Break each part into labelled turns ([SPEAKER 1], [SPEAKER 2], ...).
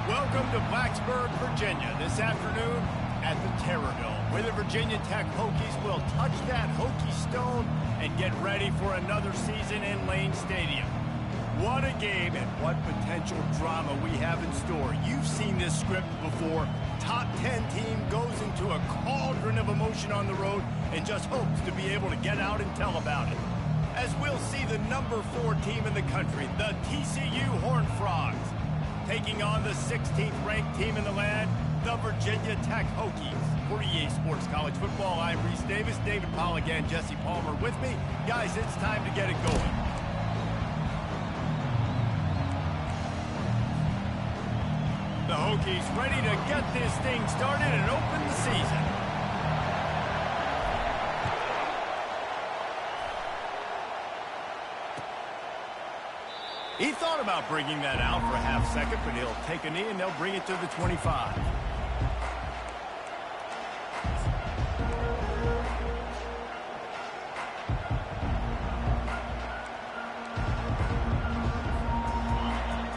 [SPEAKER 1] Welcome to Blacksburg, Virginia, this afternoon at the Terrordome, where the Virginia Tech Hokies will touch that Hokie stone and get ready for another season in Lane Stadium. What a game and what potential drama we have in store. You've seen this script before. Top 10 team goes into a cauldron of emotion on the road and just hopes to be able to get out and tell about it. As we'll see the number 4 team in the country, the TCU Horned Frogs, taking on the 16th ranked team in the land, the Virginia Tech Hokies. For EA Sports College Football, I'm Reese Davis, David Pollack and Jesse Palmer with me. Guys, it's time to get it going. The Hokies ready to get this thing started and open the season. He thought about bringing that out for a half second, but he'll take a knee and they'll bring it to the 25.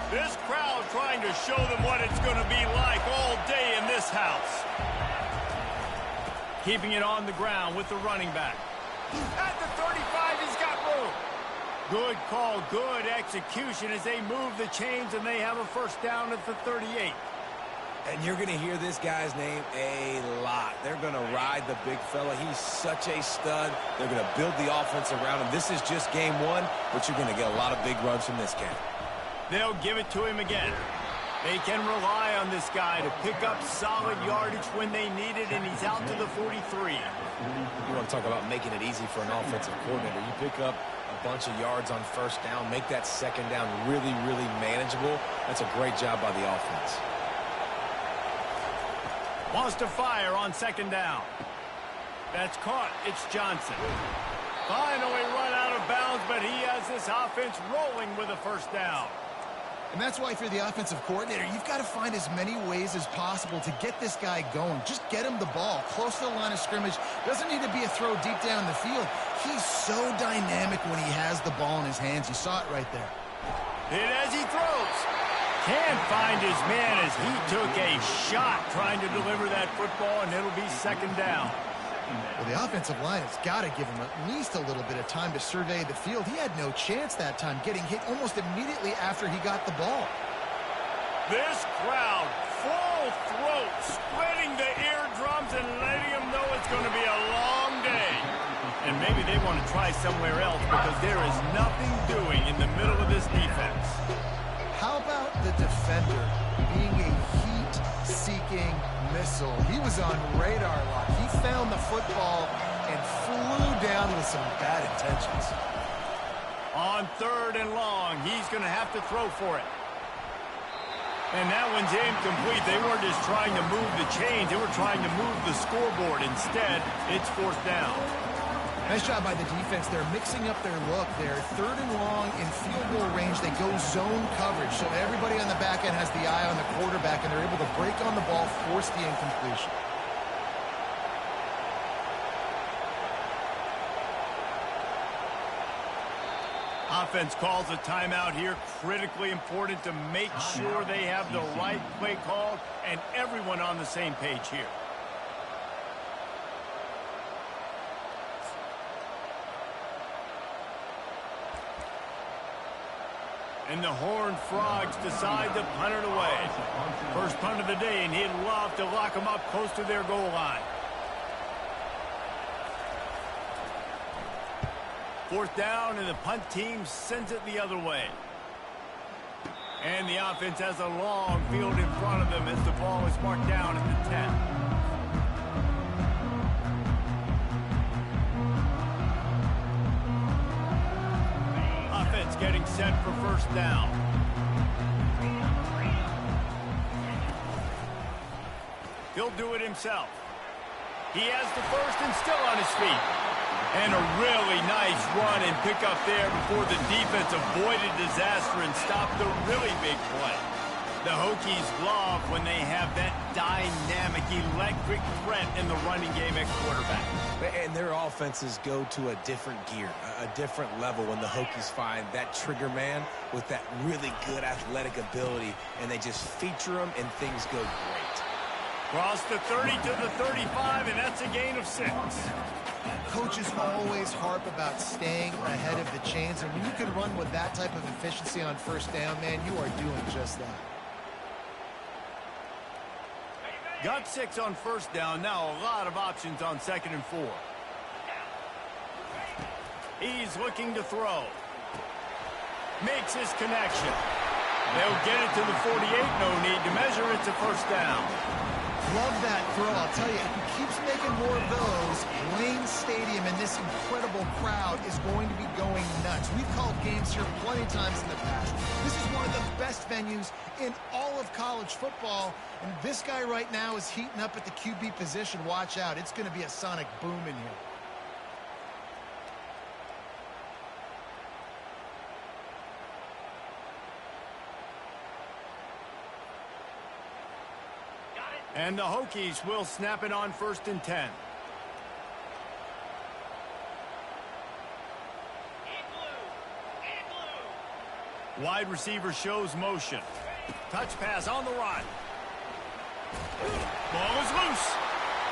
[SPEAKER 1] This crowd trying to show them what it's going to be like all day in this house. Keeping it on the ground with the running back. At the 35, he's got room. Good call, good execution as they move the chains and they have a first down at the 38.
[SPEAKER 2] And you're going to hear this guy's name a lot. They're going to ride the big fella. He's such a stud. They're going to build the offense around him. This is just game one, but you're going to get a lot of big runs from this cat.
[SPEAKER 1] They'll give it to him again. They can rely on this guy to pick up solid yardage when they need it, and he's out to the 43.
[SPEAKER 2] You want to talk about making it easy for an offensive coordinator. You pick up a bunch of yards on first down, make that second down really, really manageable. That's a great job by the offense.
[SPEAKER 1] Wants to fire on second down. That's caught. It's Johnson. Finally run out of bounds, but he has this offense rolling with a first down.
[SPEAKER 3] And that's why if you're the offensive coordinator, you've got to find as many ways as possible to get this guy going. Just get him the ball close to the line of scrimmage. Doesn't need to be a throw deep down the field. He's so dynamic when he has the ball in his hands. You saw it right there.
[SPEAKER 1] Hit as he throws. Can't find his man as he took a shot trying to deliver that football, and it'll be second down.
[SPEAKER 3] Well, the offensive line has got to give him at least a little bit of time to survey the field. He had no chance that time, getting hit almost immediately after he got the ball.
[SPEAKER 1] This crowd, full throat, spreading the eardrums and letting them know it's going to be a long day. And maybe they want to try somewhere else because there is nothing doing in the middle of this defense. How about the defender being a heat-seeking missile? He was on radar lock. He found the football and flew down with some bad intentions. On third and long, he's going to have to throw for it. And that one's incomplete. They weren't just trying to move the chains. They were trying to move the scoreboard. Instead, it's fourth down.
[SPEAKER 3] Nice job by the defense. They're mixing up their look. They're 3rd and long in field goal range. They go zone coverage. So everybody on the back end has the eye on the quarterback, and they're able to break on the ball, force the incompletion.
[SPEAKER 1] Offense calls a timeout here. Critically important to make sure they have the right play called and everyone on the same page here. And the Horned Frogs decide to punt it away. First punt of the day, and he'd love to lock them up close to their goal line. 4th down, and the punt team sends it the other way. And the offense has a long field in front of them as the ball is marked down at the 10. Getting set for first down. He'll do it himself. He has the first and still on his feet. And a really nice run and pick up there before the defense avoided disaster and stopped the really big play. The Hokies love when they have that dynamic, electric threat in the running game at quarterback.
[SPEAKER 2] And their offenses go to a different gear, a different level when the Hokies find that trigger man with that really good athletic ability, and they just feature them, and things go great.
[SPEAKER 1] Cross the 30 to the 35, and that's a gain of 6.
[SPEAKER 3] Coaches always harp about staying ahead of the chains, and when you can run with that type of efficiency on first down, man, you are doing just that.
[SPEAKER 1] Got 6 on first down. Now a lot of options on 2nd and 4. He's looking to throw. Makes his connection. They'll get it to the 48. No need to measure. It's a first down.
[SPEAKER 3] Love that throw. I'll tell you, if he keeps making more of those, Wayne Stadium and this incredible crowd is going to be going nuts. We've called games here plenty of times in the past. This is one of the best venues in all of college football, and this guy right now is heating up at the QB position. Watch out. It's going to be a sonic boom in here.
[SPEAKER 1] And the Hokies will snap it on 1st and 10. Wide receiver shows motion. Touch pass on the run. Ball is loose.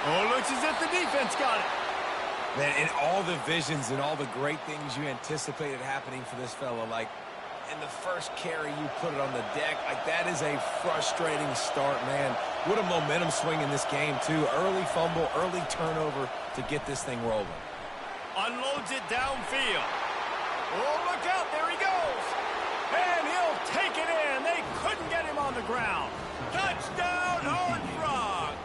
[SPEAKER 1] Oh, looks as if the defense got it.
[SPEAKER 2] Man, in all the visions and all the great things you anticipated happening for this fella, like in the first carry you put it on the deck, like that is a frustrating start, man. What a momentum swing in this game, too. Early fumble, early turnover to get this thing rolling.
[SPEAKER 1] Unloads it downfield. Oh, look out. There he goes. And he'll take it in. They couldn't get him on the ground. Touchdown, Horned Frogs.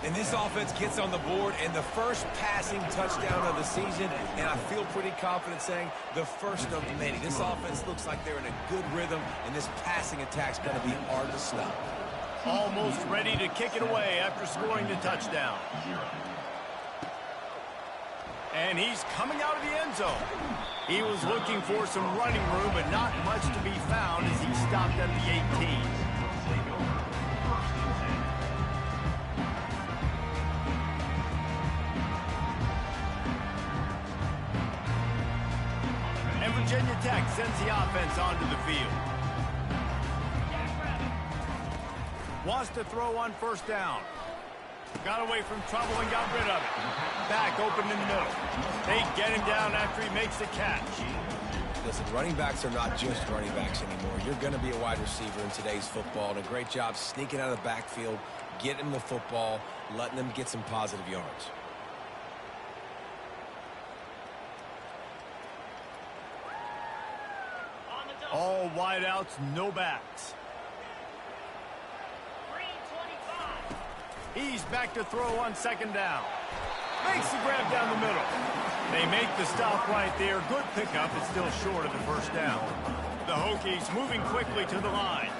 [SPEAKER 2] And this offense gets on the board, and the first passing touchdown of the season, and I feel pretty confident saying the first of many. This offense looks like they're in a good rhythm, and this passing attack's going to be hard to stop.
[SPEAKER 1] Almost ready to kick it away after scoring the touchdown. And he's coming out of the end zone. He was looking for some running room, but not much to be found as he stopped at the 18. And Virginia Tech sends the offense onto the field. Wants to throw on first down. Got away from trouble and got rid of it. Back open in the middle. They get him down after he makes the catch.
[SPEAKER 2] Listen, running backs are not just running backs anymore. You're going to be a wide receiver in today's football, and a great job sneaking out of the backfield, getting them the football, letting them get some positive yards.
[SPEAKER 1] All wideouts, no backs. He's back to throw on second down. Makes the grab down the middle. They make the stop right there. Good pickup. It's still short of the first down. The Hokies moving quickly to the line.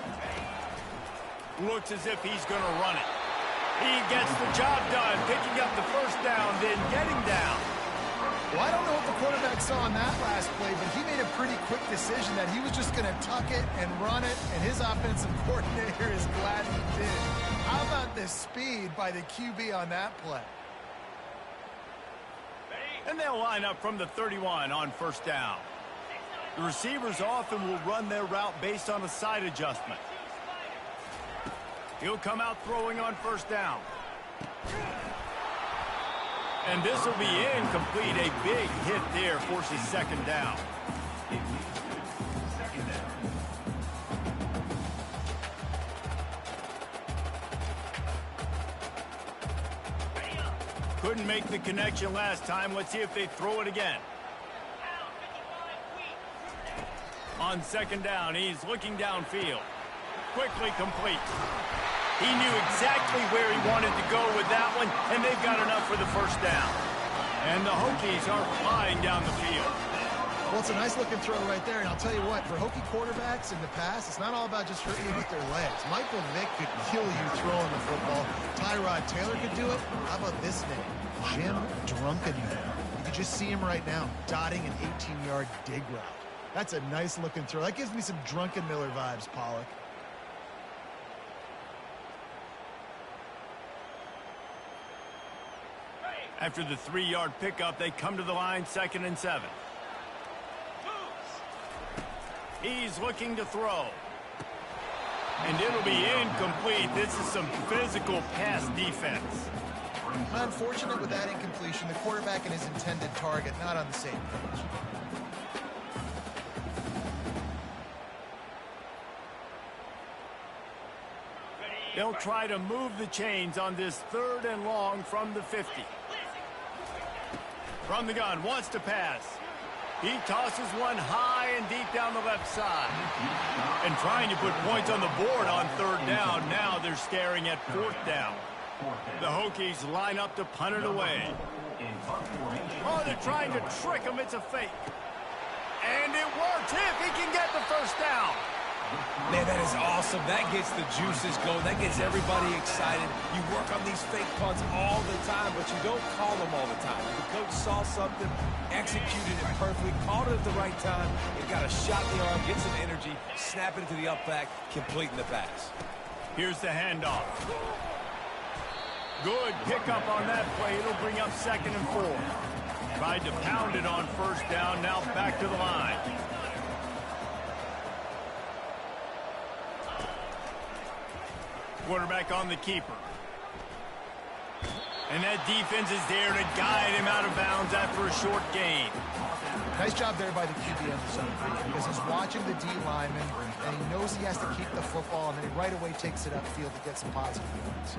[SPEAKER 1] Looks as if he's going to run it. He gets the job done, picking up the first down, then getting down.
[SPEAKER 3] Well, I don't know what the quarterback saw on that last play, but he made a pretty quick decision that he was just going to tuck it and run it, and his offensive coordinator is glad he did. How about the speed by the QB on that play?
[SPEAKER 1] And they'll line up from the 31 on first down. The receivers often will run their route based on a side adjustment. He'll come out throwing on first down. And this will be incomplete. A big hit there forces second down. Couldn't make the connection last time. Let's see if they throw it again. On second down, he's looking downfield. Quickly complete. He knew exactly where he wanted to go with that one, and they've got enough for the first down. And the Hokies are flying down the field.
[SPEAKER 3] Well, it's a nice-looking throw right there, and I'll tell you what, for Hokie quarterbacks in the past, it's not all about just hurting you with their legs. Michael Vick could kill you throwing the football. Tyrod Taylor could do it. How about this name? Jim Drunkenmiller. You can just see him right now, dotting an 18-yard dig route. That's a nice-looking throw. That gives me some Drunkenmiller vibes, Pollock.
[SPEAKER 1] After the 3-yard pickup, they come to the line, 2nd and 7. He's looking to throw. And it'll be incomplete. This is some physical pass defense.
[SPEAKER 3] Unfortunate with that incompletion. The quarterback and his intended target not on the same page.
[SPEAKER 1] They'll try to move the chains on this 3rd and long from the 50. From the gun, wants to pass. He tosses one high and deep down the left side. And trying to put points on the board on 3rd down. Now they're staring at 4th down. The Hokies line up to punt it away. Oh, they're trying to trick him. It's a fake. And it works if he can get the first down.
[SPEAKER 2] Man, that is awesome. That gets the juices going. That gets everybody excited. You work on these fake punts all the time, but you don't call them all the time. The coach saw something, executed it perfectly, called it at the right time, and got a shot in the arm, get some energy, snap it into the up back, completing the pass.
[SPEAKER 1] Here's the handoff. Good pickup on that play. It'll bring up 2nd and 4. Tried to pound it on first down. Now back to the line. Quarterback on the keeper. And that defense is there to guide him out of bounds after a short gain.
[SPEAKER 3] Nice job there by the QB on the zone because he's watching the D lineman, and he knows he has to keep the football, and then he right away takes it upfield to get some positive yards.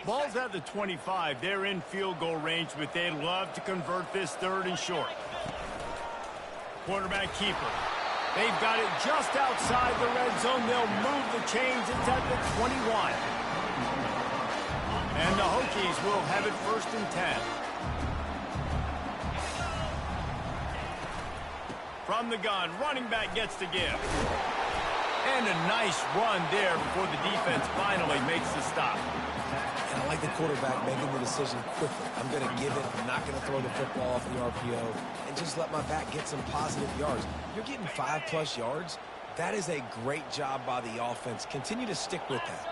[SPEAKER 1] Ball's at the 25. They're in field goal range, but they'd love to convert this 3rd and short. Quarterback keeper. They've got it just outside the red zone. They'll move the chains. It's at the 21. And the Hokies will have it 1st and 10. From the gun, running back gets the give. And a nice run there before the defense finally makes the stop.
[SPEAKER 2] And I like the quarterback making the decision quickly. I'm going to give it. I'm not going to throw the football off the RPO and just let my back get some positive yards. You're getting 5+ yards. That is a great job by the offense. Continue to stick with that.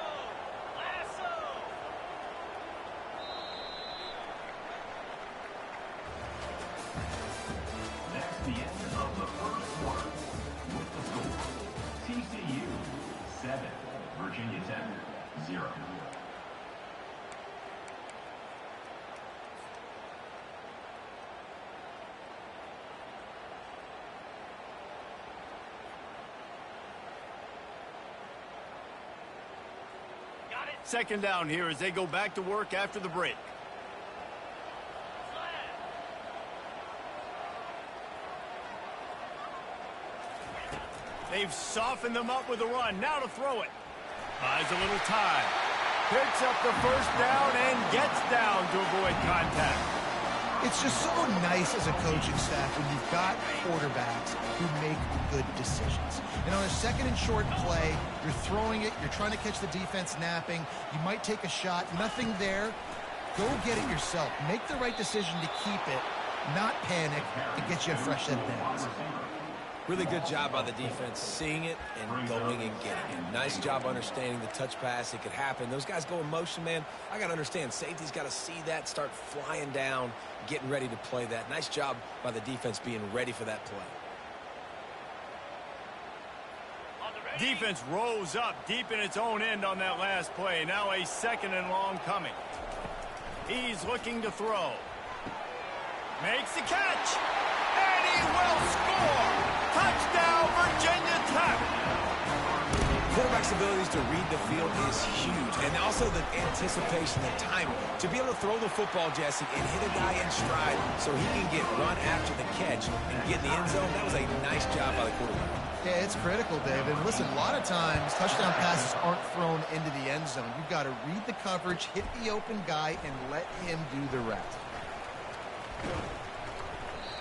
[SPEAKER 4] That's the end of the first quarter. With the score, TCU 7, Virginia Tech 0.
[SPEAKER 1] Second down here as they go back to work after the break. They've softened them up with a run. Now to throw it. Buys a little time. Picks up the first down and gets down to avoid contact.
[SPEAKER 3] It's just so nice as a coaching staff when you've got quarterbacks who make good decisions. And on a second and short play, you're throwing it, you're trying to catch the defense napping, you might take a shot, nothing there. Go get it yourself. Make the right decision to keep it, not panic, to get you a fresh set of downs.
[SPEAKER 2] Really good job by the defense, seeing it and going and getting it. Nice job understanding the touch pass. It could happen. Those guys go in motion, man. I got to understand, safety's got to see that, start flying down, getting ready to play that. Nice job by the defense being ready for that play.
[SPEAKER 1] Defense rose up deep in its own end on that last play. Now a second and long coming. He's looking to throw. Makes the catch. And he will score. Touchdown, Virginia Tech.
[SPEAKER 2] Quarterback's abilities to read the field is huge. And also the anticipation, the timing. To be able to throw the football, Jesse, and hit a guy in stride so he can get run after the catch and get in the end zone, that was a nice job by the quarterback.
[SPEAKER 3] Yeah, it's critical, David. And listen, a lot of times touchdown passes aren't thrown into the end zone. You've got to read the coverage, hit the open guy, and let him do the rest.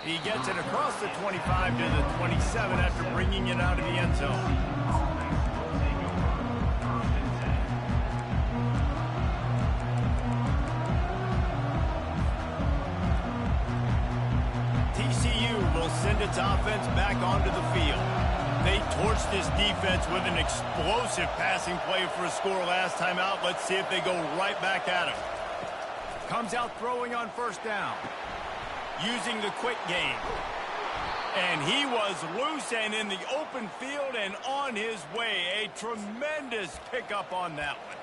[SPEAKER 1] He gets it across the 25 to the 27 after bringing it out of the end zone. TCU will send its offense back onto the field. They torched this defense with an explosive passing play for a score last time out. Let's see if they go right back at him. Comes out throwing on first down. Using the quick game. And he was loose and in the open field and on his way. A tremendous pickup on that one.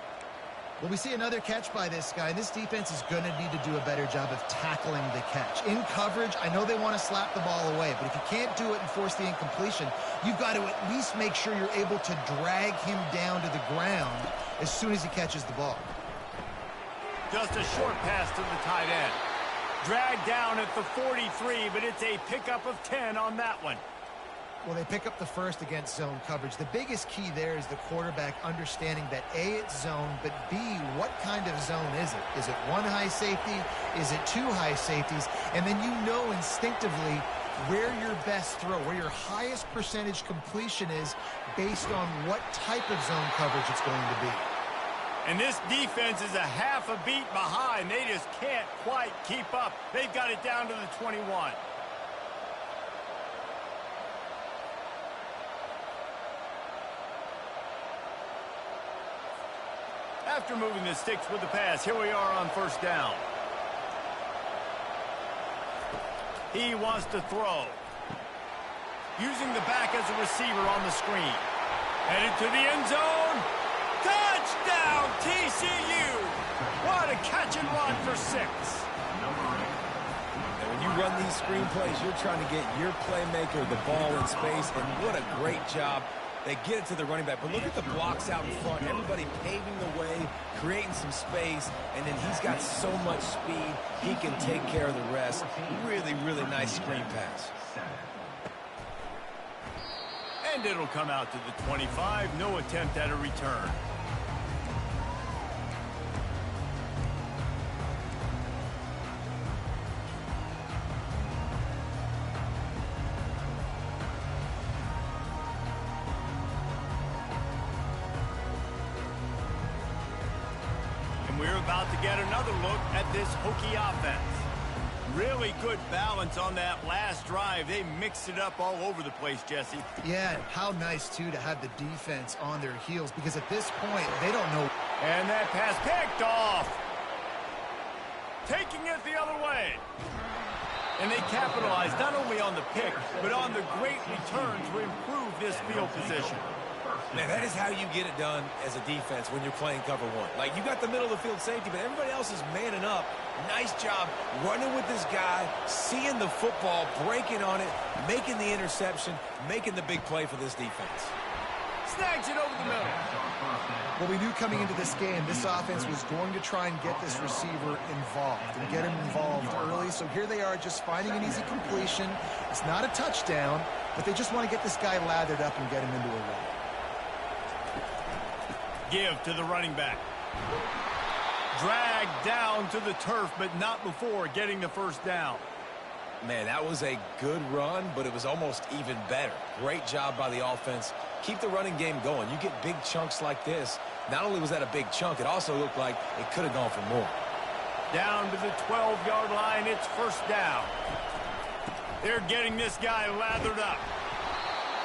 [SPEAKER 3] Well, we see another catch by this guy. This defense is going to need to do a better job of tackling the catch. In coverage, I know they want to slap the ball away, but if you can't do it and force the incompletion, you've got to at least make sure you're able to drag him down to the ground as soon as he catches the ball.
[SPEAKER 1] Just a short pass to the tight end. Dragged down at the 43, but it's a pickup of 10 on that one.
[SPEAKER 3] Well, they pick up the first against zone coverage. The biggest key there is the quarterback understanding that A, it's zone, but B, what kind of zone is it? Is it one high safety? Is it two high safeties? And then you know instinctively where your best throw, where your highest percentage completion is based on what type of zone coverage it's going to be.
[SPEAKER 1] And this defense is a half a beat behind. They just can't quite keep up. They've got it down to the 21. After moving the sticks with the pass, here we are on first down. He wants to throw. Using the back as a receiver on the screen. Headed to the end zone. Touchdown, TCU! What a catch and run for 6.
[SPEAKER 2] And when you run these screen plays, you're trying to get your playmaker the ball in space, and what a great job. They get it to the running back, but look at the blocks out in front. Everybody paving the way, creating some space, and then he's got so much speed, he can take care of the rest. Really, really nice screen pass.
[SPEAKER 1] And it'll come out to the 25. No attempt at a return. We're about to get another look at this Hokie offense. Really good balance on that last drive. They mixed it up all over the place, Jesse.
[SPEAKER 3] Yeah, how nice, too, to have the defense on their heels, because at this point, they don't know.
[SPEAKER 1] And that pass picked off. Taking it the other way. And they capitalized not only on the pick, but on the great return to improve this field position.
[SPEAKER 2] Man, that is how you get it done as a defense when you're playing cover one. Like, you got the middle of the field safety, but everybody else is manning up. Nice job running with this guy, seeing the football, breaking on it, making the interception, making the big play for this defense.
[SPEAKER 1] Snags it over the middle.
[SPEAKER 3] Well, we knew coming into this game, this offense was going to try and get this receiver involved and get him involved early. So here they are just finding an easy completion. It's not a touchdown, but they just want to get this guy lathered up and get him into a run.
[SPEAKER 1] Give to the running back. Dragged down to the turf, but not before getting the first down.
[SPEAKER 2] Man, that was a good run, but it was almost even better. Great job by the offense. Keep the running game going. You get big chunks like this. Not only was that a big chunk, it also looked like it could have gone for more.
[SPEAKER 1] Down to the 12-yard line, it's first down. They're getting this guy lathered up.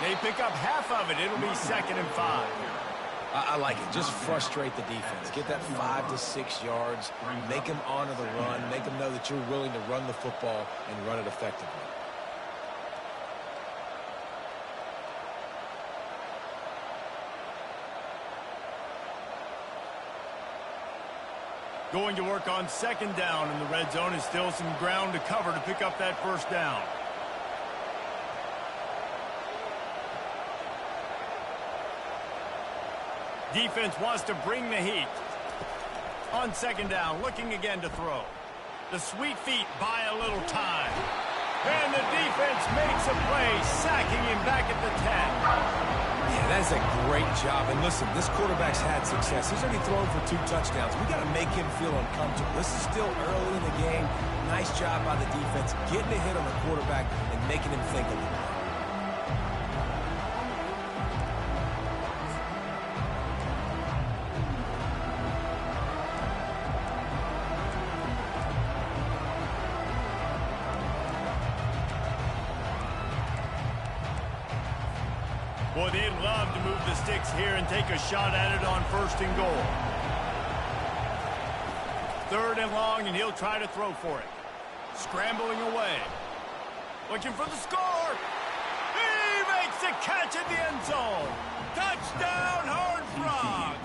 [SPEAKER 1] They pick up half of it. It'll be 2nd and 5.
[SPEAKER 2] I like it. Just frustrate the defense. Get that 5 to 6 yards. Make them honor the run. Make them know that you're willing to run the football and run it effectively.
[SPEAKER 1] Going to work on 2nd down in the red zone, and still some ground to cover to pick up that first down. Defense wants to bring the heat. On 2nd down, looking again to throw. The sweet feet buy a little time. And the defense makes a play, sacking him back at the 10.
[SPEAKER 2] Yeah, that's a great job. And listen, this quarterback's had success. He's already thrown for 2 touchdowns. We got to make him feel uncomfortable. This is still early in the game. Nice job by the defense, getting a hit on the quarterback and making him think a little bit.
[SPEAKER 1] Boy, they'd love to move the sticks here and take a shot at it on 1st and goal. 3rd and long, and he'll try to throw for it. Scrambling away. Looking for the score. He makes the catch in the end zone. Touchdown, Horned Frogs.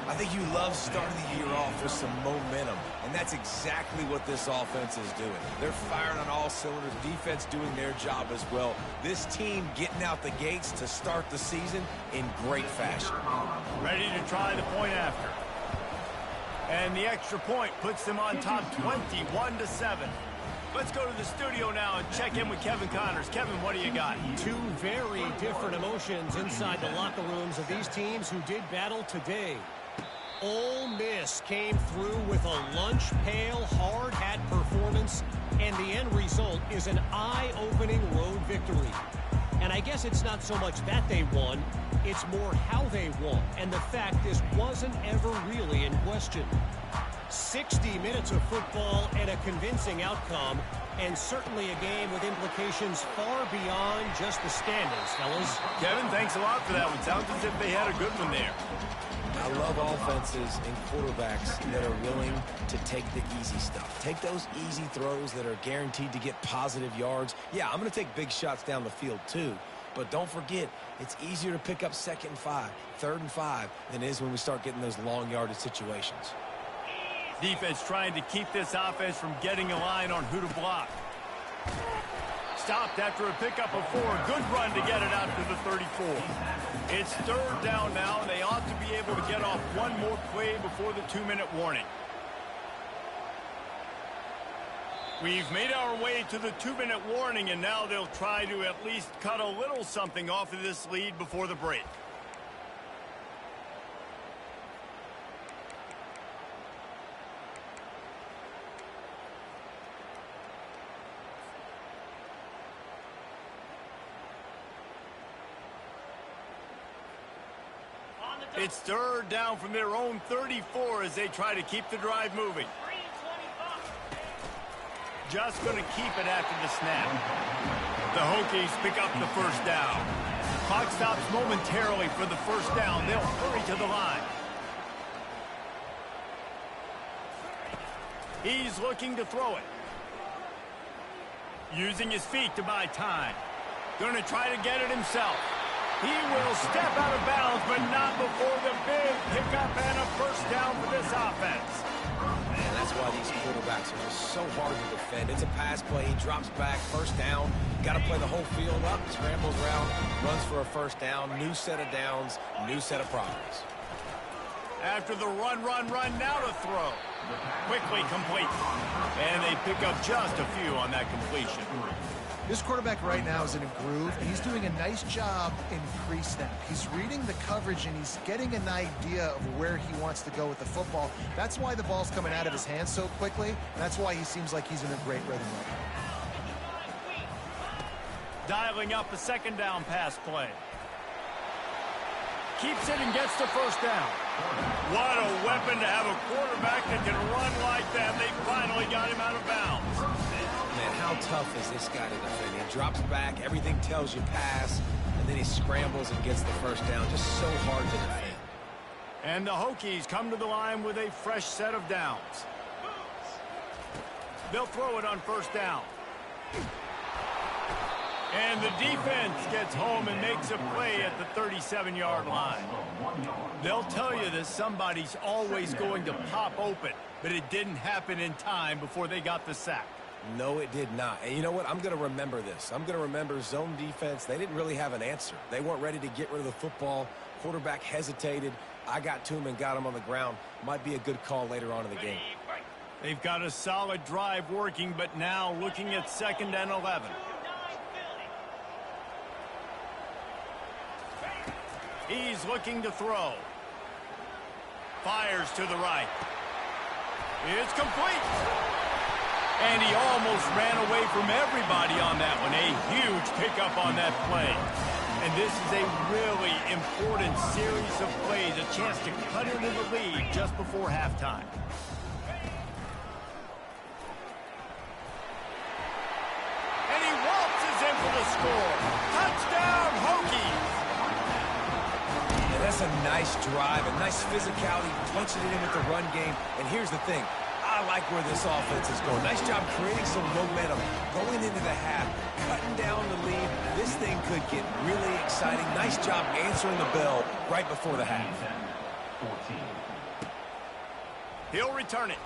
[SPEAKER 2] I think you love starting the year off with some momentum, and that's exactly what this offense is doing. They're firing on all cylinders, defense doing their job as well. This team getting out the gates to start the season in great fashion.
[SPEAKER 1] Ready to try the point after. And the extra point puts them on top 21-7. Let's go to the studio now and check in with Kevin Connors. Kevin, what do you got?
[SPEAKER 5] 2 very different emotions inside the locker rooms of these teams who did battle today. Ole Miss came through with a lunch pail, hard hat performance, and the end result is an eye-opening road victory. And I guess it's not so much that they won, it's more how they won, and the fact this wasn't ever really in question. 60 minutes of football and a convincing outcome, and certainly a game with implications far beyond just the standings, fellas.
[SPEAKER 1] Kevin, thanks a lot for that one. Sounds as if they had a good one there.
[SPEAKER 2] I love offenses and quarterbacks that are willing to take the easy stuff. Take those easy throws that are guaranteed to get positive yards. Yeah, I'm going to take big shots down the field too, but don't forget, it's easier to pick up 2nd and 5, 3rd and 5 than it is when we start getting those long yardage situations.
[SPEAKER 1] Defense trying to keep this offense from getting a line on who to block. Stopped after a pickup of 4. Good run to get it out to the 34. It's 3rd down now, and they ought to be able to get off one more play before the 2-minute warning. We've made our way to the 2-minute warning, and now they'll try to at least cut a little something off of this lead before the break. It's 3rd down from their own 34 as they try to keep the drive moving. Just going to keep it after the snap. The Hokies pick up the first down. Clock stops momentarily for the first down. They'll hurry to the line. He's looking to throw it. Using his feet to buy time. Going to try to get it himself. He will step out of bounds, but not before the big pickup and a first down for this offense.
[SPEAKER 2] Man, that's why these quarterbacks are just so hard to defend. It's a pass play. He drops back, first down. Got to play the whole field up, scrambles around, runs for a first down. New set of downs, new set of problems.
[SPEAKER 1] After the run, now to throw. Quickly complete. And they pick up just a few on that completion.
[SPEAKER 3] This quarterback right now is in a groove, and he's doing a nice job in pre-snap. He's reading the coverage, and he's getting an idea of where he wants to go with the football. That's why the ball's coming out of his hands so quickly, and that's why he seems like he's in a great rhythm right now.
[SPEAKER 1] Dialing up a second down pass play. Keeps it and gets the first down. What a weapon to have a quarterback that can run like that. They finally got him out of bounds.
[SPEAKER 2] Man, how tough is this guy to defend? He drops back, everything tells you pass, and then he scrambles and gets the first down. Just so hard to defend.
[SPEAKER 1] And the Hokies come to the line with a fresh set of downs. They'll throw it on first down. And the defense gets home and makes a play at the 37-yard line. They'll tell you that somebody's always going to pop open, but it didn't happen in time before they got the sack.
[SPEAKER 2] No, it did not. And you know what? I'm going to remember this. I'm going to remember zone defense. They didn't really have an answer. They weren't ready to get rid of the football. Quarterback hesitated. I got to him and got him on the ground. Might be a good call later on in the game.
[SPEAKER 1] They've got a solid drive working, but now looking at 2nd and 11. He's looking to throw. Fires to the right. It's complete. And he almost ran away from everybody on that one. A huge pickup on that play. And this is a really important series of plays, a chance to cut into the lead just before halftime. And he waltzes in for the score. Touchdown, Hokies!
[SPEAKER 2] That's a nice drive, a nice physicality, punching it in with the run game. And here's the thing. I like where this offense is going. Nice job creating some momentum, going into the half, cutting down the lead. This thing could get really exciting. Nice job answering the bell right before the half.
[SPEAKER 1] He'll return it.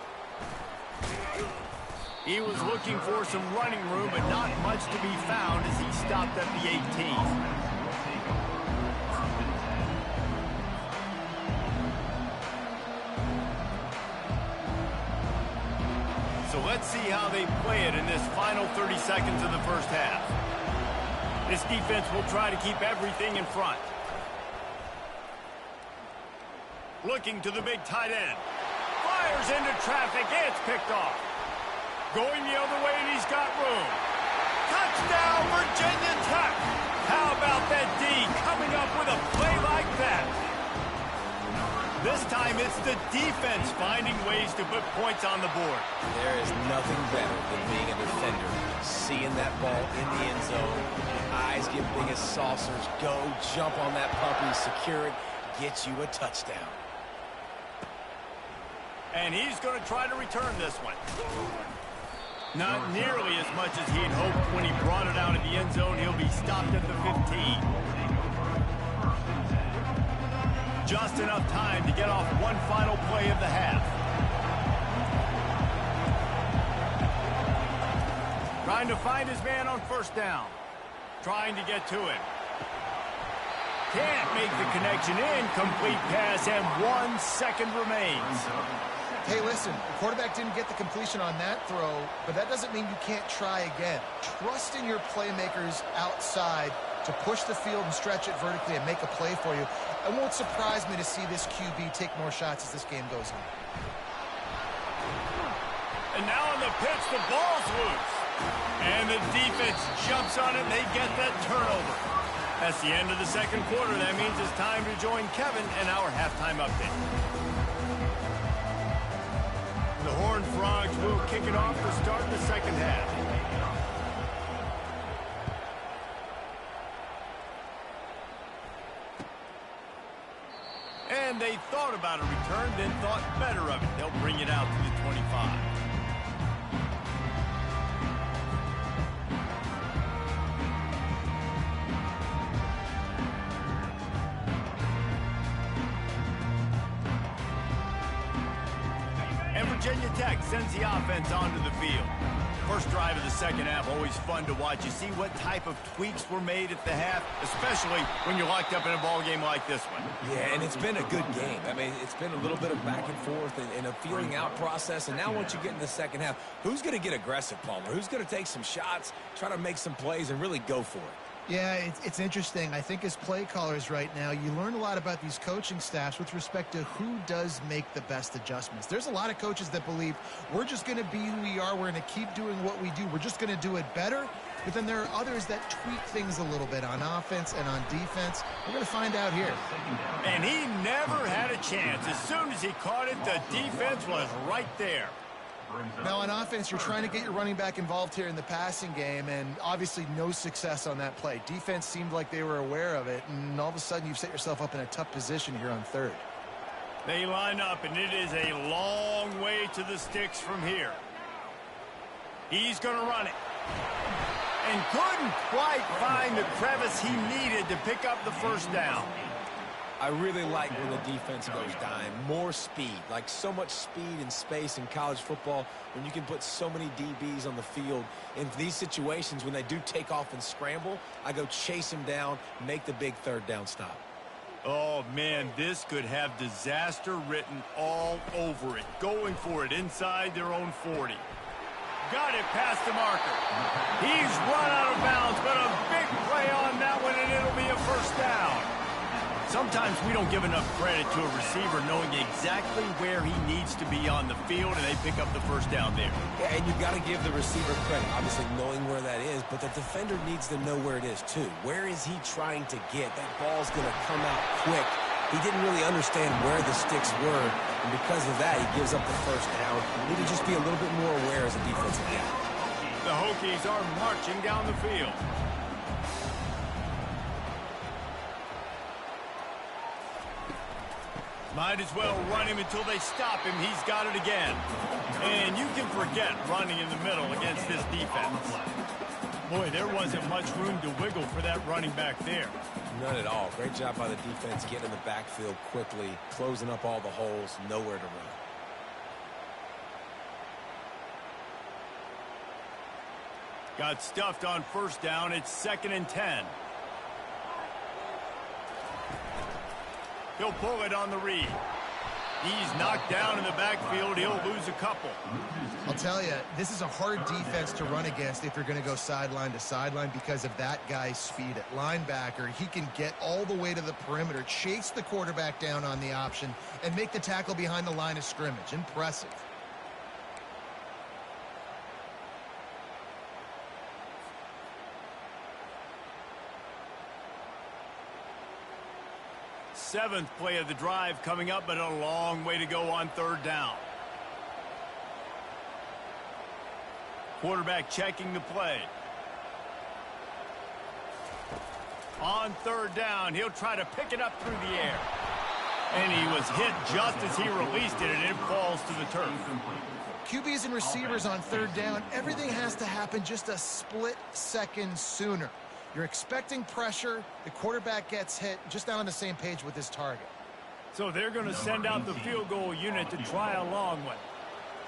[SPEAKER 1] He was looking for some running room, but not much to be found as he stopped at the 18. So let's see how they play it in this final 30 seconds of the first half. This defense will try to keep everything in front. Looking to the big tight end. Fires into traffic. It's picked off. Going the other way, and he's got room. Touchdown, Virginia Tech. How about that D coming up with a play like that? This time it's the defense finding ways to put points on the board.
[SPEAKER 2] There is nothing better than being a defender. Seeing that ball in the end zone, eyes get big as saucers, go jump on that puppy, secure it, get you a touchdown.
[SPEAKER 1] And he's going to try to return this one. Not nearly as much as he'd hoped when he brought it out of the end zone. He'll be stopped at the 15. Just enough time to get off one final play of the half. Trying to find his man on first down. Trying to get to him. Can't make the connection. Incomplete pass, and 1 second remains.
[SPEAKER 3] Hey, listen, the quarterback didn't get the completion on that throw, but that doesn't mean you can't try again. Trust in your playmakers outside to push the field and stretch it vertically and make a play for you. It won't surprise me to see this QB take more shots as this game goes on.
[SPEAKER 1] And now on the pitch, the ball's loose. And the defense jumps on it, and they get that turnover. That's the end of the second quarter. That means it's time to join Kevin and our halftime update. The Horned Frogs will kick it off to start the second half. And they thought about a return, then thought better of it. They'll bring it out to the 25. And Virginia Tech sends the offense onto the field. First drive of the second half, always fun to watch. You see what type of tweaks were made at the half, especially when you're locked up in a ball game like this one.
[SPEAKER 2] Yeah, and it's been a good game. I mean, it's been a little bit of back and forth and a feeling out process. And now once you get in the second half, who's going to get aggressive, Palmer? Who's going to take some shots, try to make some plays, and really go for it?
[SPEAKER 3] Yeah, it's interesting. I think as play callers right now, you learn a lot about these coaching staffs with respect to who does make the best adjustments. There's a lot of coaches that believe we're just going to be who we are. We're going to keep doing what we do. We're just going to do it better. But then there are others that tweak things a little bit on offense and on defense. We're going to find out here.
[SPEAKER 1] And he never had a chance. As soon as he caught it, the defense was right there.
[SPEAKER 3] Now on offense, you're trying to get your running back involved here in the passing game, and obviously no success on that play. Defense seemed like they were aware of it, and all of a sudden you've set yourself up in a tough position here on third.
[SPEAKER 1] They line up, and it is a long way to the sticks from here. He's going to run it. And couldn't quite find the crevice he needed to pick up the first down.
[SPEAKER 2] I really like when the defense goes dime. More speed, like so much speed and space in college football when you can put so many DBs on the field. In these situations, when they do take off and scramble, I go chase them down, make the big third down stop.
[SPEAKER 1] Oh, man, this could have disaster written all over it. Going for it inside their own 40. Got it past the marker. He's run out of bounds, but a big play on that one, and it'll be a first down. Sometimes we don't give enough credit to a receiver knowing exactly where he needs to be on the field, and they pick up the first down there.
[SPEAKER 2] Yeah, and you've got to give the receiver credit, obviously knowing where that is, but the defender needs to know where it is too. Where is he trying to get? That ball's going to come out quick. He didn't really understand where the sticks were, and because of that, he gives up the first down. You need to just be a little bit more aware as a defensive guy.
[SPEAKER 1] The Hokies are marching down the field. Might as well run him until they stop him. He's got it again. And you can forget running in the middle against this defense. Boy, there wasn't much room to wiggle for that running back there.
[SPEAKER 2] None at all. Great job by the defense getting in the backfield quickly, closing up all the holes, nowhere to run.
[SPEAKER 1] Got stuffed on first down. It's 2nd and 10. He'll pull it on the read. He's knocked down in the backfield. He'll lose a couple.
[SPEAKER 3] I'll tell you, this is a hard defense to run against if you're going to go sideline to sideline because of that guy's speed at linebacker. He can get all the way to the perimeter, chase the quarterback down on the option, and make the tackle behind the line of scrimmage. Impressive.
[SPEAKER 1] Seventh play of the drive coming up, but a long way to go on third down. Quarterback checking the play. On third down, he'll try to pick it up through the air. And he was hit just as he released it, and it falls to the turf.
[SPEAKER 3] QBs and receivers on third down, everything has to happen just a split second sooner. You're expecting pressure. The quarterback gets hit, just not on the same page with his target.
[SPEAKER 1] So they're going to send out the field goal unit to try a long one.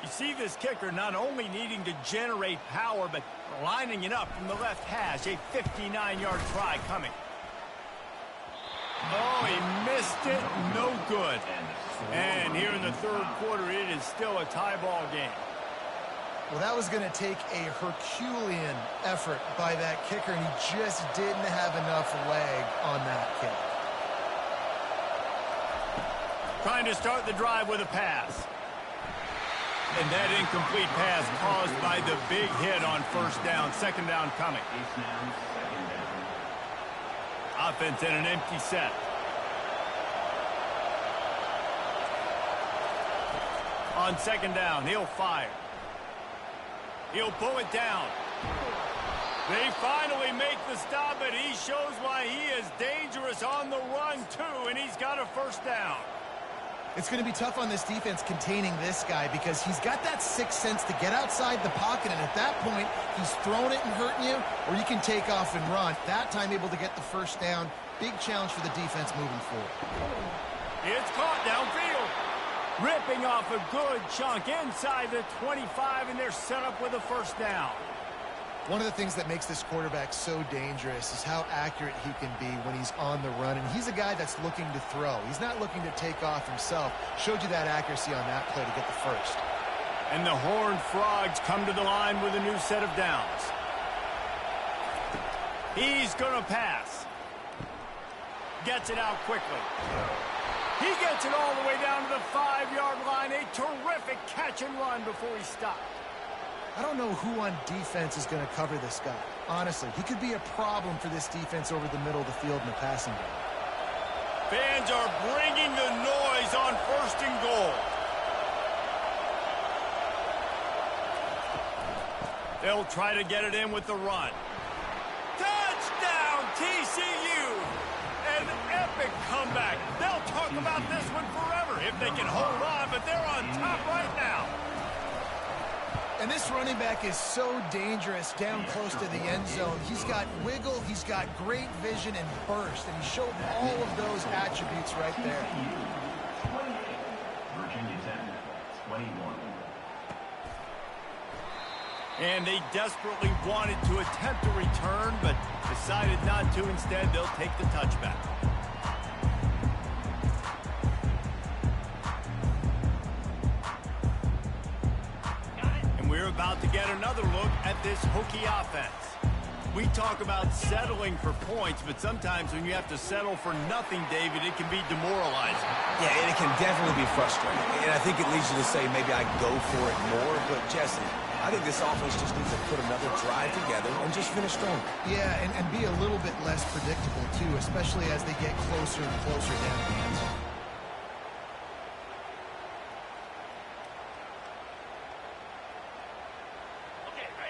[SPEAKER 1] You see this kicker not only needing to generate power, but lining it up from the left hash. A 59-yard try coming. Oh, he missed it. No good. And here in the third quarter, it is still a tie ball game.
[SPEAKER 3] Well, that was going to take a Herculean effort by that kicker, and he just didn't have enough leg on that kick.
[SPEAKER 1] Trying to start the drive with a pass. And that incomplete pass caused by the big hit on first down. Second down coming. Offense in an empty set. On second down, he'll fire. He'll pull it down. They finally make the stop, but he shows why he is dangerous on the run, too, and he's got a first down.
[SPEAKER 3] It's going to be tough on this defense containing this guy because he's got that sixth sense to get outside the pocket, and at that point, he's throwing it and hurting you, or you can take off and run. That time able to get the first down. Big challenge for the defense moving forward.
[SPEAKER 1] It's caught downfield. Ripping off a good chunk inside the 25, and they're set up with a first down.
[SPEAKER 3] One of the things that makes this quarterback so dangerous is how accurate he can be when he's on the run. And he's a guy that's looking to throw. He's not looking to take off himself. Showed you that accuracy on that play to get the first.
[SPEAKER 1] And the Horned Frogs come to the line with a new set of downs. He's going to pass. Gets it out quickly. He gets it all the way down to the 5-yard line. A terrific catch and run before he stopped.
[SPEAKER 3] I don't know who on defense is going to cover this guy. Honestly, he could be a problem for this defense over the middle of the field in the passing game.
[SPEAKER 1] Fans are bringing the noise on 1st and goal. They'll try to get it in with the run. Touchdown, TCU! An epic comeback. They'll talk about this one forever if they can hold on, but they're on top right now.
[SPEAKER 3] And this running back is so dangerous down close to the end zone. He's got wiggle, he's got great vision and burst, and he showed all of those attributes right there.
[SPEAKER 4] 28, Virginia Tech, 21.
[SPEAKER 1] And they desperately wanted to attempt a return, but decided not to. Instead, they'll take the touchback. And we're about to get another look at this Hokie offense. We talk about settling for points, but sometimes when you have to settle for nothing, David, it can be demoralizing.
[SPEAKER 2] Yeah, and it can definitely be frustrating. And I think it leads you to say maybe I go for it more. But, Jesse, I think this offense just needs to put another drive together and just finish strong.
[SPEAKER 3] Yeah, and be a little bit less predictable, too, especially as they get closer and closer down the end zone.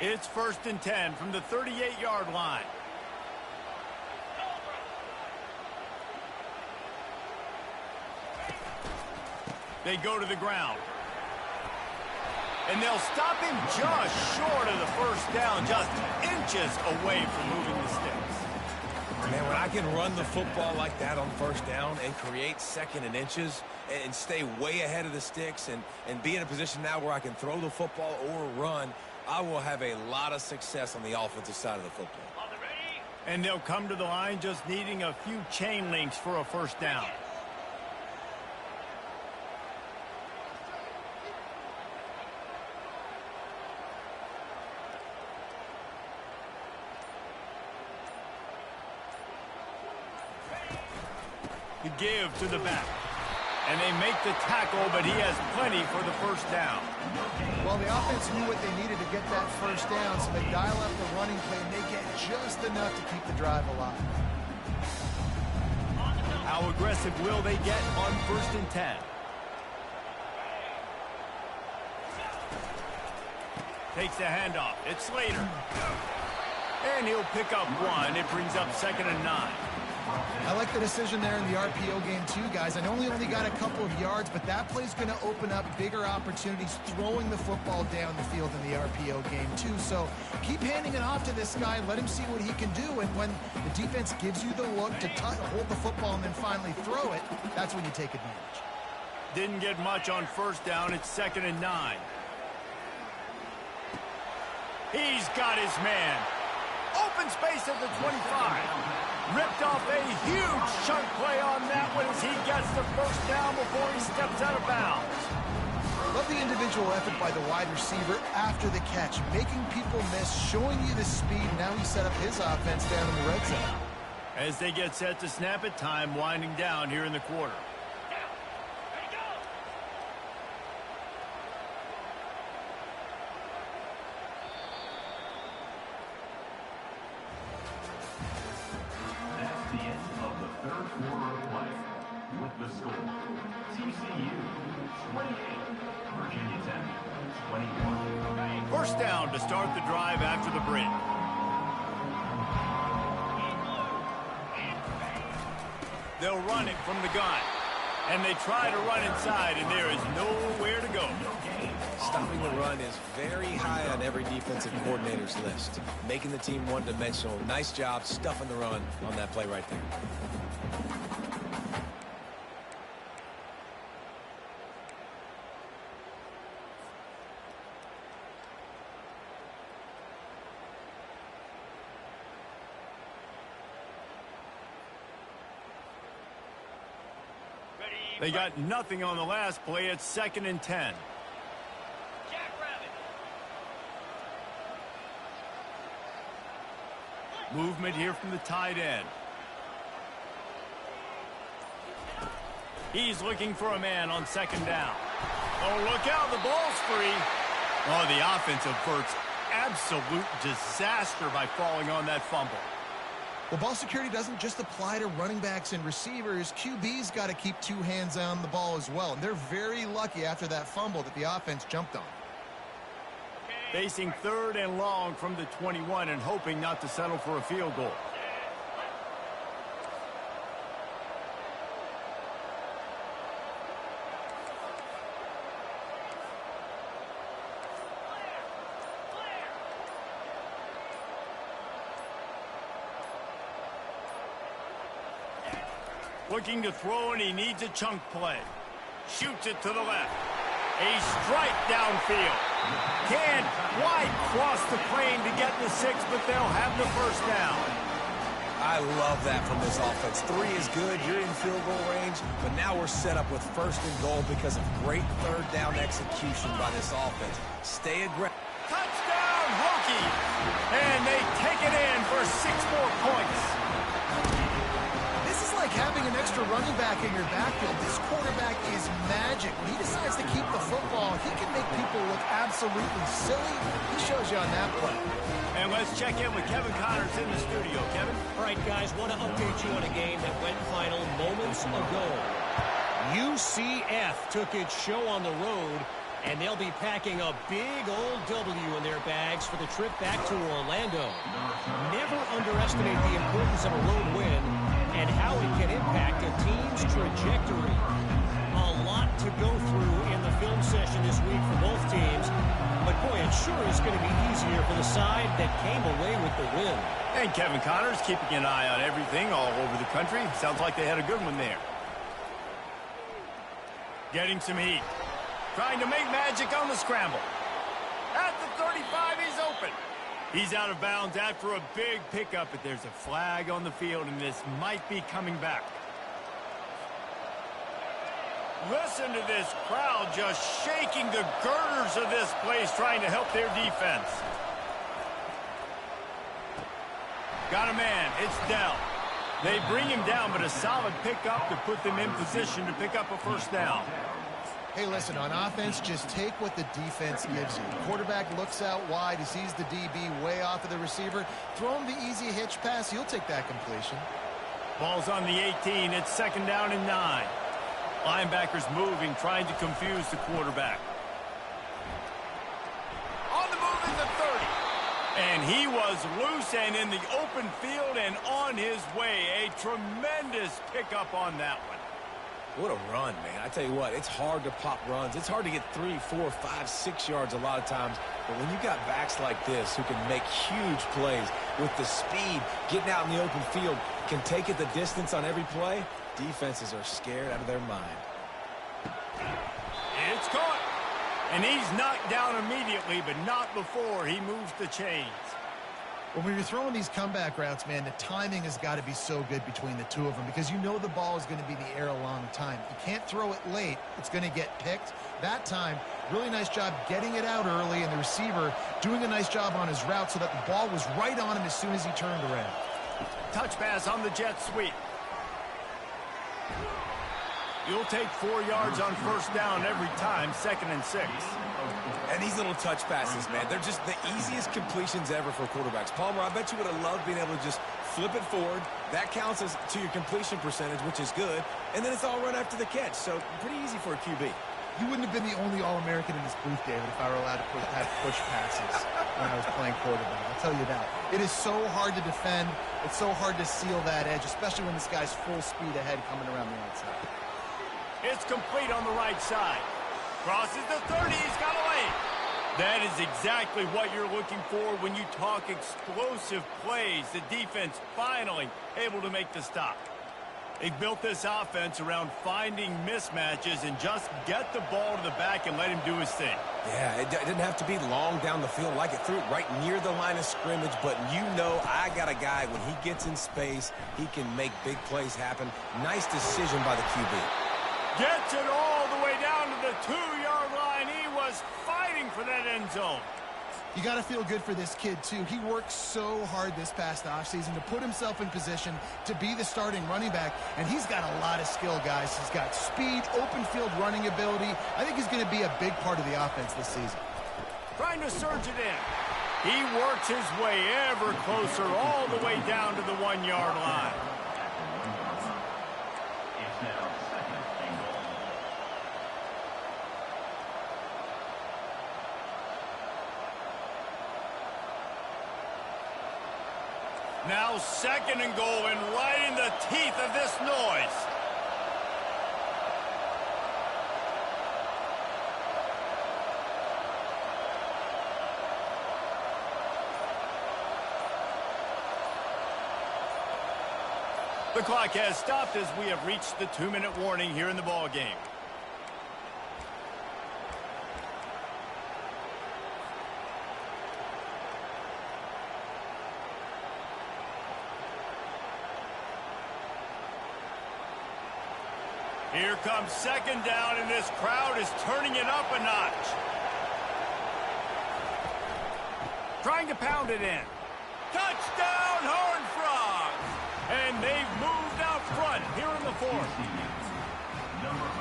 [SPEAKER 1] It's 1st and 10 from the 38-yard line. They go to the ground. And they'll stop him just short of the first down, just inches away from moving the sticks.
[SPEAKER 2] Man, when I can run the football like that on 1st down and create 2nd and inches and stay way ahead of the sticks and be in a position now where I can throw the football or run, I will have a lot of success on the offensive side of the football.
[SPEAKER 1] And they'll come to the line just needing a few chain links for a first down. The give to the back. And they make the tackle, but he has plenty for the first down.
[SPEAKER 3] Well, the offense knew what they needed to get that first down, so they dial up the running play, and they get just enough to keep the drive alive.
[SPEAKER 1] How aggressive will they get on 1st and 10? Takes the handoff. It's Slater. And he'll pick up one. It brings up 2nd and 9.
[SPEAKER 3] I like the decision there in the RPO game too, guys. I know he only got a couple of yards, but that play's going to open up bigger opportunities throwing the football down the field in the RPO game too. So keep handing it off to this guy. Let him see what he can do. And when the defense gives you the look to hold the football and then finally throw it, that's when you take advantage.
[SPEAKER 1] Didn't get much on 1st down. It's 2nd and 9. He's got his man. Open space at the 25. Ripped off a huge chunk play on that one as he gets the first down before he steps out of bounds.
[SPEAKER 3] Love the individual effort by the wide receiver after the catch, making people miss, showing you the speed. Now he set up his offense down in the red zone.
[SPEAKER 1] As they get set to snap it, time winding down here in the quarter.
[SPEAKER 4] That's the end of the 3rd quarter of play. With the score, TCU 28, Virginia Tech 21.
[SPEAKER 1] First down to start the drive after the break. They'll run it from the gun. And they try to run inside, and there is nowhere to go.
[SPEAKER 2] Stopping the run is very high on every defensive coordinator's list. Making the team one-dimensional. Nice job stuffing the run on that play right there.
[SPEAKER 1] They got nothing on the last play. It's 2nd and 10. Movement here from the tight end. He's looking for a man on 2nd down. Oh, look out, the ball's free. Oh, the offense averts absolute disaster by falling on that fumble.
[SPEAKER 3] Well, ball security doesn't just apply to running backs and receivers. QB's got to keep 2 hands on the ball as well. And they're very lucky after that fumble that the offense jumped on.
[SPEAKER 1] Facing 3rd and long from the 21 and hoping not to settle for a field goal. Looking to throw, and he needs a chunk play. Shoots it to the left. A strike downfield. Can't quite cross the plane to get the 6, but they'll have the 1st down.
[SPEAKER 2] I love that from this offense. 3 is good. You're in field goal range, but now we're set up with 1st and goal because of great 3rd down execution by this offense. Stay aggressive.
[SPEAKER 1] Touchdown, Hokies! And they take it in for 6 more points.
[SPEAKER 3] This is like having an extra running back in your backfield. This quarterback is magic. When he decides to keep the football, he can make people look absolutely silly. He shows you on that play.
[SPEAKER 1] And let's check in with Kevin Connors in the studio. Kevin?
[SPEAKER 5] All right, guys, want to update you on a game that went final moments ago. UCF took its show on the road, and they'll be packing a big old W in their bags for the trip back to Orlando. Never underestimate the importance of a road win and how it can impact a team's trajectory. A lot to go through in the film session this week for both teams, but boy, it sure is going to be easier for the side that came away with the win.
[SPEAKER 1] And Kevin Connors keeping an eye on everything all over the country. Sounds like they had a good one there. Getting some heat. Trying to make magic on the scramble. At the 35, he's open. He's out of bounds after a big pickup, but there's a flag on the field, and this might be coming back. Listen to this crowd just shaking the girders of this place, trying to help their defense. Got a man. It's Dell. They bring him down, but a solid pickup to put them in position to pick up a 1st down.
[SPEAKER 3] Hey, listen, on offense, just take what the defense gives you. The quarterback looks out wide. He sees the DB way off of the receiver. Throw him the easy hitch pass. He'll take that completion.
[SPEAKER 1] Ball's on the 18. It's 2nd down and 9. Linebackers moving, trying to confuse the quarterback. On the move is the 30. And he was loose and in the open field and on his way. A tremendous pickup on that one.
[SPEAKER 2] What a run, man. I tell you what, it's hard to pop runs. It's hard to get 3, 4, 5, 6 yards a lot of times. But when you got backs like this who can make huge plays with the speed, getting out in the open field, can take it the distance on every play, defenses are scared out of their mind.
[SPEAKER 1] It's caught. And he's knocked down immediately, but not before he moves the chains.
[SPEAKER 3] Well, when you're throwing these comeback routes, man, the timing has got to be so good between the two of them because you know the ball is going to be in the air a long time. You can't throw it late. It's going to get picked. That time, really nice job getting it out early, and the receiver doing a nice job on his route so that the ball was right on him as soon as he turned around.
[SPEAKER 1] Touch pass on the jet sweep. You'll take 4 yards on 1st down every time, 2nd and 6.
[SPEAKER 2] And these little touch passes, man, they're just the easiest completions ever for quarterbacks. Palmer, I bet you would have loved being able to just flip it forward. That counts as to your completion percentage, which is good. And then it's all run after the catch. So pretty easy for a QB.
[SPEAKER 3] You wouldn't have been the only All-American in this booth, David, if I were allowed to have push passes when I was playing quarterback. I'll tell you that. It is so hard to defend. It's so hard to seal that edge, especially when this guy's full speed ahead coming around the outside.
[SPEAKER 1] It's complete on the right side. Crosses the 30. He's got a lane. That is exactly what you're looking for when you talk explosive plays. The defense finally able to make the stop. They've built this offense around finding mismatches and just get the ball to the back and let him do his thing.
[SPEAKER 2] Yeah, it didn't have to be long down the field. Like it threw it right near the line of scrimmage, but you know I got a guy, when he gets in space, he can make big plays happen. Nice decision by the QB.
[SPEAKER 1] Gets it all the way down to the 2-yard line. He was fighting for that end zone.
[SPEAKER 3] You got to feel good for this kid, too. He worked so hard this past offseason to put himself in position to be the starting running back, and he's got a lot of skill, guys. He's got speed, open field running ability. I think he's going to be a big part of the offense this season.
[SPEAKER 1] Trying to surge it in. He works his way ever closer all the way down to the 1-yard line.
[SPEAKER 4] It's now 2nd and goal.
[SPEAKER 1] Now 2nd and goal, and right in the teeth of this noise. The clock has stopped as we have reached the 2-minute warning here in the ball game. Here comes 2nd down, and this crowd is turning it up a notch. Trying to pound it in. Touchdown, Horned Frogs! And they've moved out front here in the 4th.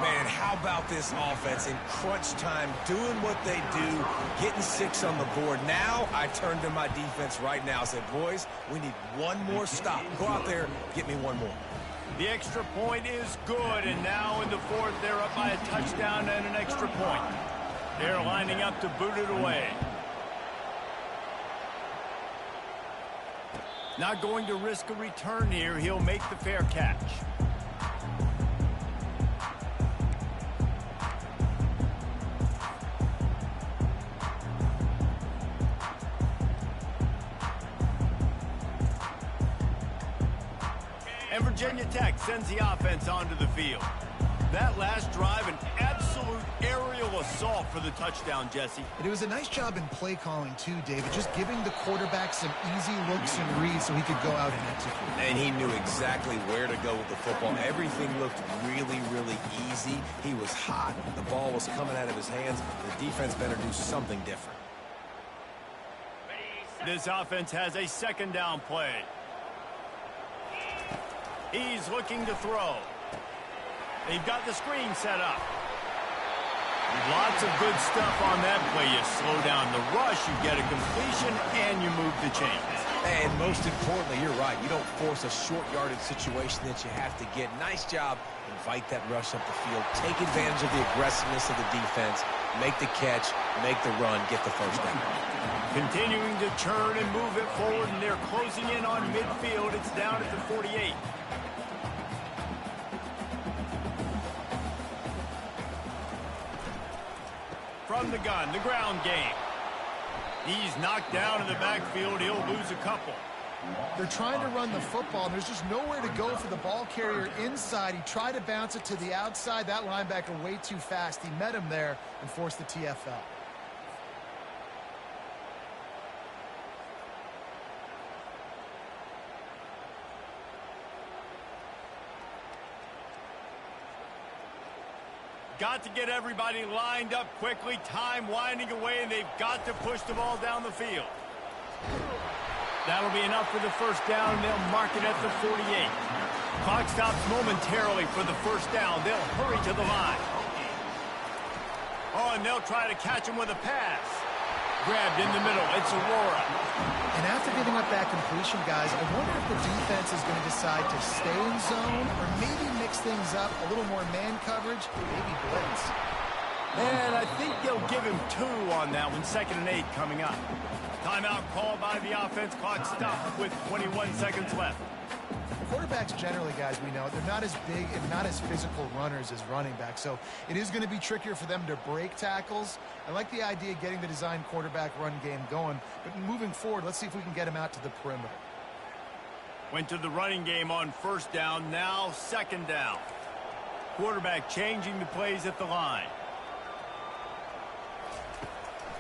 [SPEAKER 2] Man, how about this offense in crunch time, doing what they do, getting 6 on the board. Now I turn to my defense right now. I said, boys, we need one more stop. Go out there, get me one more.
[SPEAKER 1] The extra point is good, and now in the 4th, they're up by a touchdown and an extra point. They're lining up to boot it away. Not going to risk a return here. He'll make the fair catch. And Virginia Tech sends the offense onto the field. That last drive, an absolute aerial assault for the touchdown, Jesse.
[SPEAKER 3] And it was a nice job in play calling, too, David, just giving the quarterback some easy looks and reads so he could go out and execute.
[SPEAKER 2] And he knew exactly where to go with the football. Everything looked really, really easy. He was hot. The ball was coming out of his hands. The defense better do something different.
[SPEAKER 1] This offense has a 2nd down play. He's looking to throw. They've got the screen set up. Lots of good stuff on that play. You slow down the rush, you get a completion, and you move the chains.
[SPEAKER 2] And most importantly, you're right. You don't force a short yardage situation that you have to get. Nice job. Invite that rush up the field. Take advantage of the aggressiveness of the defense. Make the catch, make the run, get the 1st down.
[SPEAKER 1] Continuing to turn and move it forward, and they're closing in on midfield. It's down at the 48. From the gun, the ground game. He's knocked down in the backfield. He'll lose a couple.
[SPEAKER 3] They're trying to run the football, and there's just nowhere to go for the ball carrier inside. He tried to bounce it to the outside. That linebacker way too fast. He met him there and forced the TFL.
[SPEAKER 1] Got to get everybody lined up quickly. Time winding away, and they've got to push the ball down the field. That'll be enough for the 1st down, and they'll mark it at the 48. Clock stops momentarily for the 1st down. They'll hurry to the line. Oh, and they'll try to catch him with a pass. Grabbed in the middle. It's Aurora.
[SPEAKER 3] And after giving up that completion, guys, I wonder if the defense is going to decide to stay in zone or maybe mix things up, a little more man coverage, maybe blitz.
[SPEAKER 1] And I think they'll give him 2 on that one. 2nd and 8 coming up. Timeout called by the offense. Clock stopped with 21 seconds left.
[SPEAKER 3] Quarterbacks generally, guys, we know, they're not as big and not as physical runners as running backs, so it is going to be trickier for them to break tackles. I like the idea of getting the design quarterback run game going, but moving forward, let's see if we can get him out to the perimeter.
[SPEAKER 1] Went to the running game on 1st down, now 2nd down. Quarterback changing the plays at the line.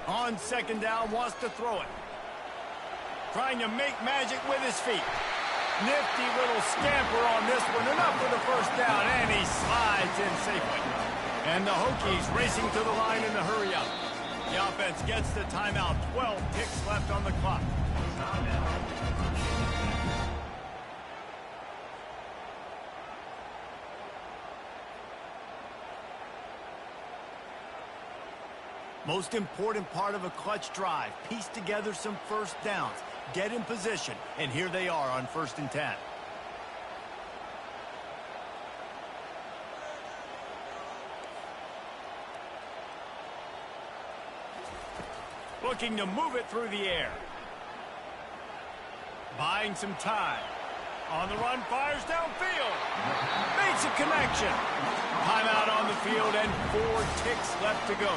[SPEAKER 1] On 2nd down, wants to throw it. Trying to make magic with his feet. Nifty little scamper on this one. Enough for the 1st down, and he's slides in safely. And the Hokies racing to the line in the hurry up. The offense gets the timeout. 12 ticks left on the clock. Most important part of a clutch drive. Piece together some first downs. Get in position. And here they are on 1st and 10. Looking to move it through the air. Buying some time. On the run, fires downfield. Makes a connection. Timeout on the field and 4 ticks left to go.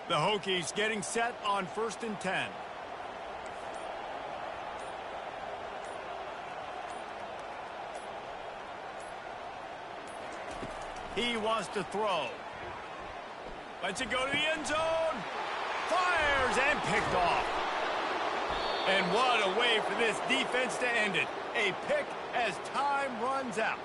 [SPEAKER 1] The Hokies getting set on 1st and 10. He wants to throw. Lets it go to the end zone. Fires and picked off. And what a way for this defense to end it. A pick as time runs out.